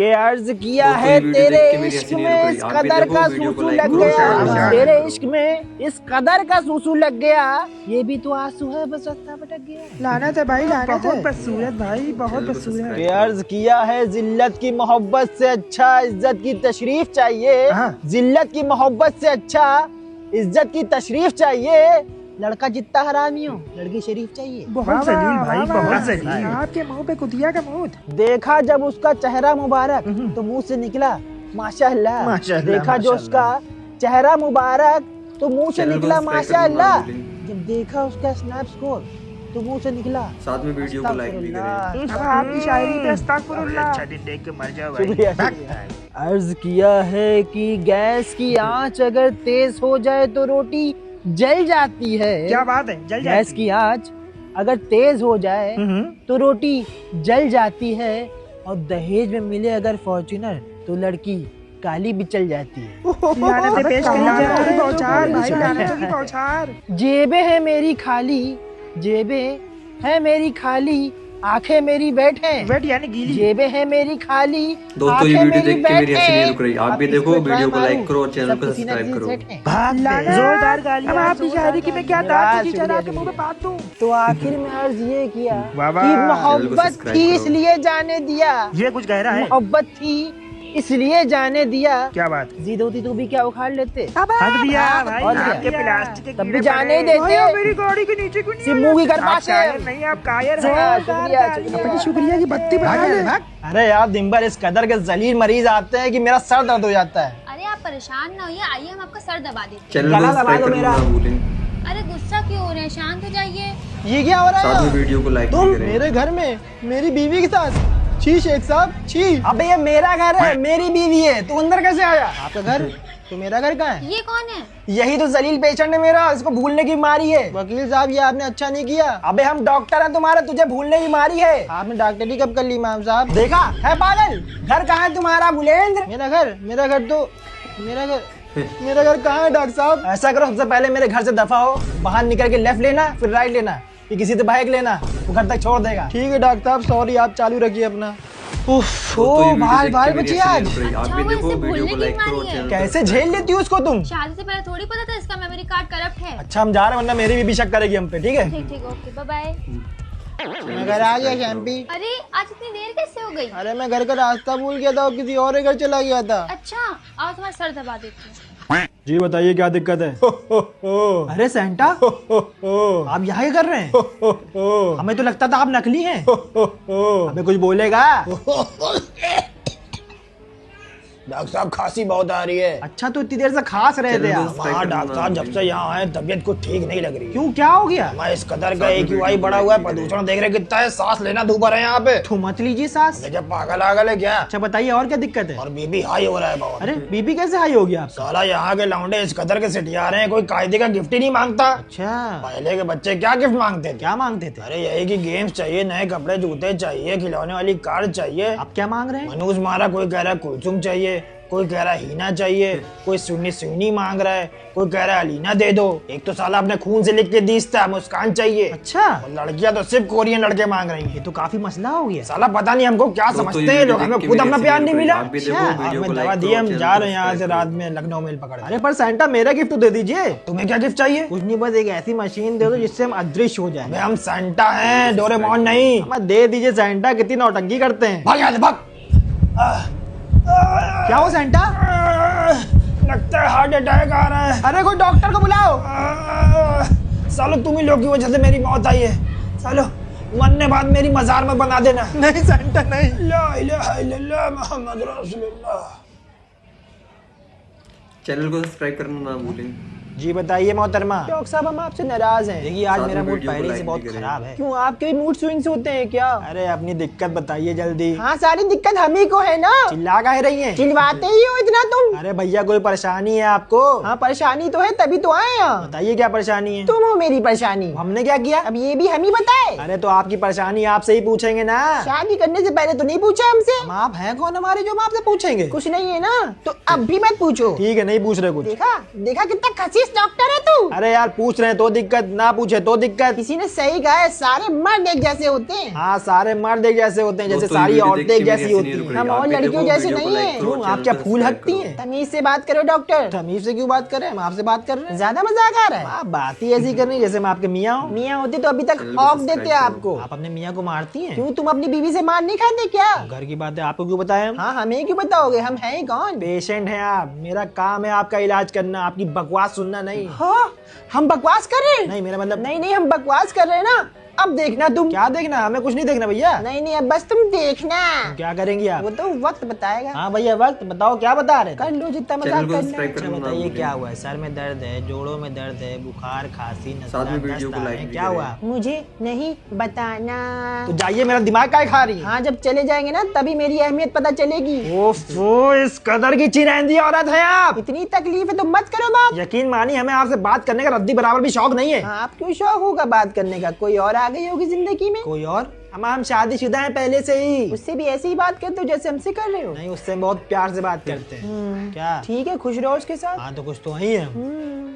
ये अर्ज किया है तेरे इश्क में इस कदर का सूसू लग गया, तेरे इश्क में इस कदर का सूसू लग गया, ये भी तो आंसू है बस रास्ता भटक गया। लानत है भाई, लानत है। बहुत बदसूरत भाई, बहुत बदसूरत। ये अर्ज किया है जिल्लत की मोहब्बत से अच्छा इज्जत की तशरीफ चाहिए, जिल्लत की मोहब्बत से अच्छा इज्जत की तशरीफ चाहिए, लड़का जितना हरामी हो लड़की शरीफ चाहिए। बहुत जलील भाई, बहुत जलील। आपके मुंह पे कुतिया का मूत। देखा जब उसका चेहरा मुबारक तो मुंह से निकला माशाअल्लाह, देखा जो उसका चेहरा मुबारक तो मुंह से निकला माशाअल्लाह, जब देखा उसका स्नैप स्कोर तो मुंह से निकला। साथ में वीडियो को लाइक भी करें। आपकी शायरी पे अस्तगफुरुल्लाह। अच्छा दिन देख के मर जाओ भाई। अर्ज किया है कि गैस की आंच अगर तेज हो जाए तो रोटी जल जाती है। क्या बात है, जल जाती है। गैस की आंच अगर तेज हो जाए तो रोटी जल जाती है, और दहेज में मिले अगर फॉर्च्यूनर तो लड़की काली भी चल जाती है। लानत से पेश करी जाए तो बौछार भाई, लानत की बौछार। जेबें है मेरी खाली, जेबें है मेरी खाली, आंखें मेरी वेट है, वेट यानी गीली। जेबें है मेरी खाली, दोस्तों ये वीडियो देख के मेरी हंसी नहीं रुक रही। आप भी देखो, वीडियो को लाइक करो और चैनल को सब्सक्राइब करो। जोरदार गाली। अब आपकी शायरी की मैं क्या दांत की चढ़ा के मुंह पे बात दूं। तो आखिर में अर्ज ये किया कि मोहब्बत थी इसलिए जाने दिया, ये कुछ गहरा है। मोहब्बत थी इसलिए जाने दिया। क्या बात, जिद होती तो भी क्या उखाड़ लेते। हक दिया भाई, और आपके प्लास्टिक के तब भी कीड़े जाने ही पड़े। देते। मेरी गाड़ी के नीचे क्यों नहीं सिर्फ मुंह की कर आप पास है। कायर नहीं, आप कायर हैं। शुक्रिया, अपनी शुक्रिया की बत्ती बढ़ा ले। अरे यार दिन भर इस कदर के जलील मरीज आते हैं कि मेरा सर दर्द हो जाता है। अरे आप परेशान ना होइए, आइए हम आपका सर दबा देते हैं। चैनल को गला दबा सब्सक्राइब दो करना मेरा। ना भूलें। अरे गुस्सा क्यों हो रहे हैं, शांत हो जाइए। ये क्या हो रहा साथ में है? वीडियो को लाइक तुम भी करें। मेरे घर में मेरी बीवी के साथ छी शेख साहब छी। अबे ये मेरा घर है, मेरी बीवी है, तू अंदर कैसे आया? आपका घर तो मेरा घर कहाँ है? ये कौन है? यही तो जलील पेशेंट है मेरा, इसको भूलने की बीमारी है। वकील साहब ये आपने अच्छा नहीं किया। अबे हम डॉक्टर हैं तुम्हारे, तुझे भूलने की बीमारी है। आपने डॉक्टरी कब कर ली इमाम साहब? देखा है पागल। घर कहाँ है तुम्हारा बुलेंद्र? मेरा घर मेरा घर कहाँ है डॉक्टर साहब? ऐसा करो सबसे पहले मेरे घर से दफा हो, बाहर निकल के लेफ्ट लेना फिर राइट लेना, कि किसी से बाइक लेना वो घर तक छोड़ देगा। ठीक है डॉक्टर साहब, सॉरी, आप चालू रखिए अपना। बाल बची आज। आप भी देखो, वीडियो को लाइक करो और चैनल को कैसे झेल लेती हो उसको तुम? शादी से पहले थोड़ी पता था इसका मेमोरी कार्ड करप्ट है। अच्छा हम जा रहे हैं, वरना मेरी भी शक करेगी हम पे। ठीक है ठीक ठीक, ओके बाय बाय। मैं घर आ गया शैम्पी। अरे आज इतनी देर कैसे हो गई? अरे मैं घर का रास्ता भूल गया था और किसी और के घर चला गया था। अच्छा आओ तुम्हारा सर दबा देती हूँ। जी बताइए क्या दिक्कत है? अरे सेंटा आप यहाँ ही कर रहे हैं? हमें तो लगता था आप नकली हैं। हमें कुछ बोलेगा? डॉक्टर साहब खांसी बहुत आ रही है। अच्छा तो इतनी देर से खांस रहे थे आप? हाँ डॉक्टर साहब, जब से यहाँ आए तबीयत कुछ ठीक नहीं लग रही। क्यों, क्या हो गया? मैं इस कदर का AQI बढ़ा हुआ है, प्रदूषण देख रहे कितना है, सांस लेना दूभर है यहाँ पे। तो मत लीजिए सांस। जब पागल आगल है क्या? अच्छा बताइए और क्या दिक्कत है? और बीपी हाई हो रहा है बहुत। अरे बीपी कैसे हाई हो गया? साला यहाँ के लौंडे इस कदर के सिटिया रहे हैं, कोई कायदे का गिफ्ट ही नहीं मांगता। अच्छा पहले के बच्चे क्या गिफ्ट मांगते थे? क्या मांगते थे? अरे यही की गेम्स चाहिए, नए कपड़े जूते चाहिए, खिलौने वाली कार चाहिए। आप क्या मांग रहे हैं? मनोज मारा, कोई कह रहा है कुलसुम चाहिए, कोई कह रहा है हीना चाहिए, कोई सुन्नी सुन्नी मांग रहा है, कोई कह रहा है अलीना दे दो, एक तो साला अपने खून से लिख के दीसता मुस्कान चाहिए। अच्छा और लड़कियां तो सिर्फ कोरियन लड़के मांग रही हैं। ये तो काफी मसला हो गया। साला पता नहीं हमको क्या समझते हैं लोग, हमें खुद अपना प्यार नहीं मिला। हमें दवा दी, हम जा रहे हैं यहाँ से रात में लखनऊ मेल पकड़। अरे पर सेंटा मेरा गिफ्ट तो दे दीजिए। तुम्हें क्या गिफ्ट चाहिए? कुछ नहीं, बस एक ऐसी मशीन दे दो जिससे हम अदृश्य हो जाए। हम सेंटा हैं, डोरेमोन नहीं। दे दीजिए सेंटा, कितनी नौटंकी करते हैं। भाग यहाँ से भाग। क्या हो सेंटा? लगता है हार्ट अटैक आ रहा है। अरे कोई डॉक्टर को बुलाओ। सालो तुम ही लोग की वजह से मेरी मौत आई है। सालो मरने बाद मेरी मजार में बना देना। नहीं सेंटा नहीं। ला इलाहा इल्लल्लाह मुहम्मद रसूलुल्लाह। चैनल को सब्सक्राइब करना ना भूलें। जी बताइए मोहतरमा। डॉक्टर साहब हम आपसे नाराज हैं। देखिए आज मेरा मूड पहले से बहुत खराब है। क्यों, आपके मूड स्विंग्स होते हैं क्या? अरे अपनी दिक्कत बताइए जल्दी। हाँ सारी दिक्कत हम ही को है ना। चिल्ला काहे रही हैं? चिल्लाते ही हो इतना तुम। अरे भैया कोई परेशानी है आपको? हाँ परेशानी तो है, तभी तो आए यहाँ। बताइए क्या परेशानी है? तुम हो मेरी परेशानी। हमने क्या किया? अब ये भी हम ही बताए। अरे तो आपकी परेशानी आपसे ही पूछेंगे ना। शादी करने से पहले तो नहीं पूछा हमसे। हम आप हैं कौन हमारे जो हम आपसे पूछेंगे? कुछ नहीं है ना, तो अब भी मत पूछो। ठीक है नहीं पूछ रहे कुछ। देखा देखा कितना खसीस डॉक्टर है तू? अरे यार पूछ रहे हैं तो दिक्कत, ना पूछे तो दिक्कत। किसी ने सही कहा है, सारे मर्द एक जैसे होते हैं। हाँ सारे मर्द एक जैसे होते हैं, जैसे सारी औरतें एक जैसी होती हैं। हम और लड़कियों जैसे नहीं है। क्यों, आप क्या फूल हकती हैं? तमीज से बात करो डॉक्टर। तमीज से क्यों बात कर रहे हैं? हम आपसे बात कर रहे हैं। ज्यादा मजाक आ रहा है। आप बात ही ऐसी करनी जैसे मैं आपके मियाँ हूँ। मियाँ होते तो अभी तक हॉक देते आपको। आप अपने मियाँ को मारती हैं? क्यों, तुम अपनी बीवी से मार नहीं खाते क्या? घर की बात है, आपको क्यों बताएं हम? हाँ हमें क्यों बताओगे, हम हैं ही कौन? पेशेंट हैं आप, मेरा काम है आपका इलाज करना, आपकी बकवास सुनना नहीं। हाँ हम बकवास कर रहे हैं? नहीं मेरा मतलब नहीं हम बकवास कर रहे हैं ना। अब देखना तुम। क्या देखना? हमें कुछ नहीं देखना भैया। नहीं अब बस तुम देखना। क्या करेंगी आप? वो तो वक्त बताएगा। हाँ भैया वक्त बताओ, क्या बता रहे थे? कर लो जितना मजाक चैनल को करना सब्सक्राइब है। करना अच्छा ना बताइए भूलिए। क्या हुआ है? सर में दर्द है, जोड़ों में दर्द है, बुखार खांसी साथ में वीडियो नजला को लाइक भी क्या हुआ? मुझे नहीं बताना। तो जाइए, मेरा दिमाग काय खा रही है? हाँ जब चले जाएंगे ना तभी मेरी अहमियत पता चलेगी। ओफो, इस कदर की चिरैंदी औरत है आप। इतनी तकलीफ है तो मत करो बात। यकीन मानिए हमें आपसे बात करने का रद्दी बराबर भी शौक नहीं है। हाँ, आप क्यों शौक होगा बात करने का? कोई और आ गई होगी जिंदगी में। कोई और? हम शादीशुदा हैं पहले से ही। उससे भी ऐसी ही बात करते हो जैसे हमसे कर रहे हो। नहीं, उससे बहुत प्यार से बात करते हैं। क्या? ठीक है, खुश रहो उसके साथ। हाँ तो कुछ तो ही है।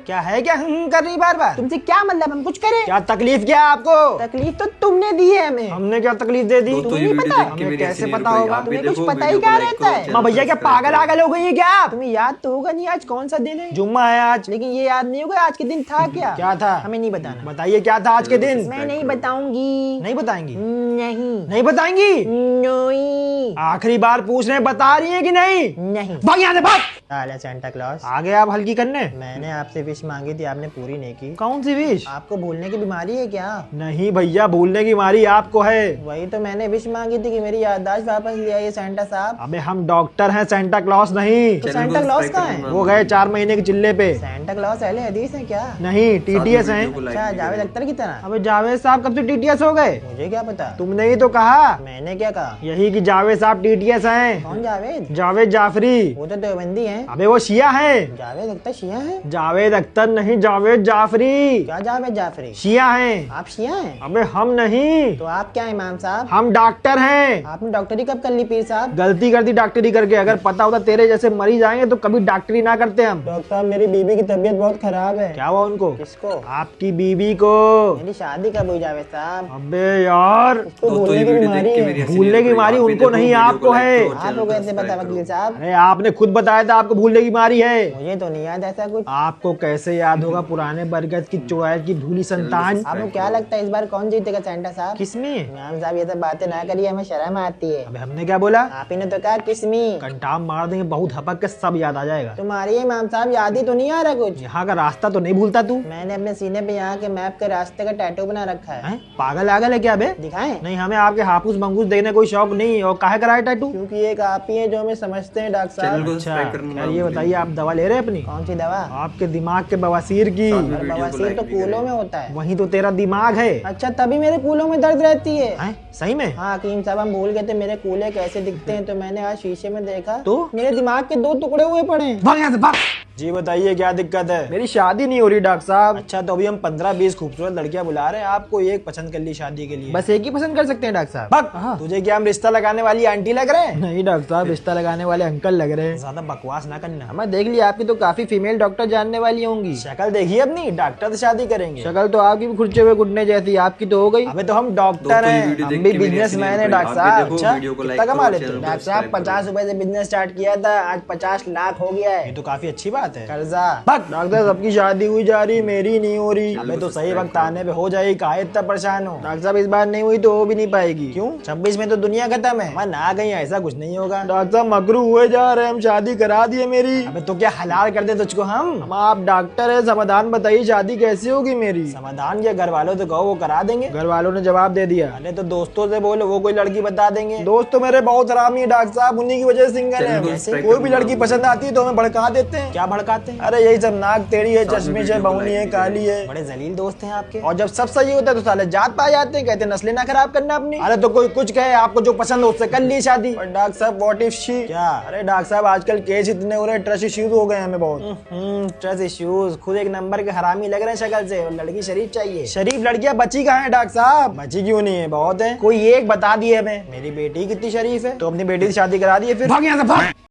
क्या है, क्या कर रही बार बार? तुमसे क्या मतलब, हम कुछ करें? क्या तकलीफ क्या है आपको? तकलीफ तो तुमने दी है हमें। हमने क्या तकलीफ दे दी? दोस्तों, तुम्हें ये नहीं वीडियो पता? देख के हमें मेरी कैसे हंसी पता नहीं रुक रही। होगा? आप भी तुम्हें कुछ देखो, पता ही वीडियो को क्या लाइक रहता करो, है? चैनल माँ को भैया क्या सब्सक्राइब पागल आगल हो गई है क्या आप? तुम्हें याद तो होगा नहीं आज कौन सा दिन है? जुम्मा है आज। लेकिन ये याद नहीं होगा आज के दिन था क्या? क्या था? हमें नहीं बताना। बताइए क्या था आज के दिन? मैं नहीं बताऊंगी। नहीं बताएंगी? नहीं नहीं बताएंगी? नहीं आखिरी बार पूछ रहे हैं, बता रही है कि नहीं? नहीं। भाग यहाँ से, भाग। साला सेंटा क्लॉज, आगे आप हल्की करने। मैंने आपसे विश मांगी थी, आपने पूरी नहीं की। कौन सी विश? आपको भूलने की बीमारी है क्या? नहीं भैया, भूलने की बीमारी आपको है। वही तो मैंने विश मांगी थी कि मेरी याददाश्त वापस ले आइए सेंटा साहब। अबे हम डॉक्टर हैं, सेंटा क्लॉस नहीं। तो चैनल को सेंटा क्लॉज सब्सक्राइब कहाँ है? करना वो गए 4 महीने के चिल्ले पे। सेंटा क्लॉज अहले हदीस है क्या? नहीं, टीटीएस वीडियो हैं। को लाइक अच्छा भी जावेद करो। अख्तर की तरह? अबे जावेद साहब कब से टीटीएस हो गए? मुझे क्या पता, तुमने ही तो कहा। मैंने क्या कहा? यही कि जावेद साहब टीटीएस हैं। कौन जावेद? जावेद जाफरी। वो तो देवबंदी है। अबे वो शिया है। जावेद अख्तर शिया है? जावेद अख्तर नहीं, जावेद जाफरी। क्या जावेद जाफरी? शिया हैं। आप शिया हैं? अबे हम नहीं, तो आप क्या इमाम साहब? हम डॉक्टर हैं। आपने डॉक्टरी कब कर ली पीर साहब? गलती कर दी डॉक्टरी करके। अगर पता होता तेरे जैसे मरीज आएंगे तो कभी डॉक्टरी ना करते हम। डॉक्टर साहब मेरी बीवी की तबीयत बहुत खराब है। क्या हुआ उनको? किसको? आपकी बीवी को। मेरी शादी कब हुई जावेद साहब? अबे यार, उसको दोस्तों, भूलने ये की वीडियो बीमारी देख के है। मेरी हंसी भूलने की नहीं रुक रही। बीमारी आप भी उनको देखो, नहीं, वीडियो आपको को लाइक है। करो, आप चैनल लोग को कैसे पता सब्सक्राइब वकील करो। साहब? अरे आपने खुद बताया था आपको भूलने की बीमारी है। मुझे तो नहीं याद ऐसा कुछ। आपको कैसे याद होगा, पुराने बरगद की चुड़ैल की भूली संतान। आपको क्या लगता है इस बार कौन जीतेगा सेंटा साहब? किसमें? इमाम साहब ये सब बातें ना करिए, हमें शर्म आती है। अबे हमने क्या बोला? आप ही ने तो कहा किसमें। कंटाम मार देंगे बहुत हपक के, सब याद आ जाएगा। तुम्हारी इमाम साहब याद ही तो नहीं आ रहा कुछ। यहाँ का रास्ता तो नहीं भूलता तू? मैंने अपने सीने पे यहाँ के मैप के रास्ते का टैटू बना रखा है। हैं? पागल आगल है क्या बे? दिखाएं? नहीं, हमें आपके हाफूस मंगूस देखने कोई शौक नहीं। और काहे कराए टैटू? क्योंकि एक आप ही है जो हमें समझते हैं डॉक्टर चैनल साहब। को अच्छा, सब्सक्राइब करना खैर ना ये भूलिए। बताइए, आप दवा ले रहे हैं अपनी? कौन सी दवा? आपके दिमाग के बवासीर की। साथ में और वीडियो को बवासीर लाइक तो भी करें। कूलों में होता है। वही तो तेरा दिमाग है। अच्छा तभी मेरे कूलों में दर्द रहती है। हैं? सही में? हाँ हकीम साहब, हम भूल गए थे मेरे कूले कैसे दिखते हैं, तो मैंने आज शीशे में देखा तो? मेरे दिमाग के 2 टुकड़े हुए पड़े हैं। भाग यहाँ से, भाग। जी बताइए क्या दिक्कत है? मेरी शादी नहीं हो रही डॉक्टर साहब। अच्छा तो अभी हम 15-20 खूबसूरत लड़कियां बुला रहे हैं, आपको एक पसंद कर ली शादी के लिए। बस एक ही पसंद कर सकते हैं डॉक्टर साहब? भाग। तुझे क्या हम रिश्ता लगाने वाली आंटी लग रहे हैं? नहीं डॉक्टर साहब, रिश्ता लगाने वाले अंकल लग रहे हैं। ज्यादा बकवास ना करना। मैं देख लिया आपकी तो काफी फीमेल डॉक्टर जानने वाली होंगी। शक्ल देखिए अपनी, डॉक्टर से शादी करेंगे। शक्ल तो आपकी भी खुर्चे हुए घुटने जैसी, आपकी तो हो गई। अबे तो हम डॉक्टर दोस्तों, ये हैं, वीडियो हम देख भी के मेरी बिजनेसमैन हंसी है नहीं रुक डॉक्टर रही। आप साहब। भी देखो, अच्छा वीडियो को लाइक कितना कमा करो, लेते चैनल हो? को डॉक्टर साहब सब्सक्राइब 50 रुपए से बिजनेस स्टार्ट किया था, आज 50 लाख हो गया ये है। तो काफी अच्छी बात है। कर्जा। डॉक्टर सबकी शादी हुई जा रही, मेरी नहीं हो रही। अबे तो सही वक्त आने पे हो जाएगी, काहे इतना परेशान हो? डॉक्टर साहब इस बार नहीं हुई तो हो भी नहीं पाएगी। क्यों? 26 में तो दुनिया खत्म है। मैं ना गई, ऐसा कुछ नहीं होगा। डॉक्टर साहब मकरू हुए जा रहे हैं, हम शादी करा दिए मेरी। अबे तो क्या हलाल कर दे तुझको हम? आप डॉक्टर है, समाधान बताइए शादी कैसे होगी मेरी? समाधान के घर वालों से कहो, वो करा देंगे। घर वालों ने जवाब दे दिया। अरे तो दोस्तों से बोलो, वो कोई लड़की बता देंगे। दोस्त तो मेरे बहुत हरामी है डॉक्टर साहब, उन्हीं की वजह से सिंगल चैनल को है। सब्सक्राइब कोई भी करना लड़की ना पसंद आती है तो हमें भड़का देते हैं। क्या भड़काते हैं? अरे यही सब नाक टेढ़ी है, साथ में चश्मे वीडियो से को बहुनी है, लाइक भी काली है। बड़े जलील दोस्त हैं आपके। और जब सब सही होता है तो साले जात पा जाते हैं, कहते हैं नस्लें ना खराब करना अपनी। अरे तो कोई कुछ कहे, आपको जो पसंद हो उससे कर ली शादी। और डॉक्टर साहब व्हाट इफ शी? क्या? अरे डॉक्टर साहब आजकल केस इतने हो रहे हैं, ट्रस्ट इश्यूज हो गए हमें बहुत। Trust issues. खुद एक नंबर के हरामी लग रहे हैं शक्ल से, और लड़की शरीफ चाहिए। शरीफ लड़कियां बची कहाँ है डॉक्टर साहब? बची क्यों नहीं है? बहुत है। कोई एक बता दिए हमें। मेरी बेटी कितनी शरीफ है। तो अपनी बेटी से शादी करा दिए फिर। भाग यहाँ से, भाग।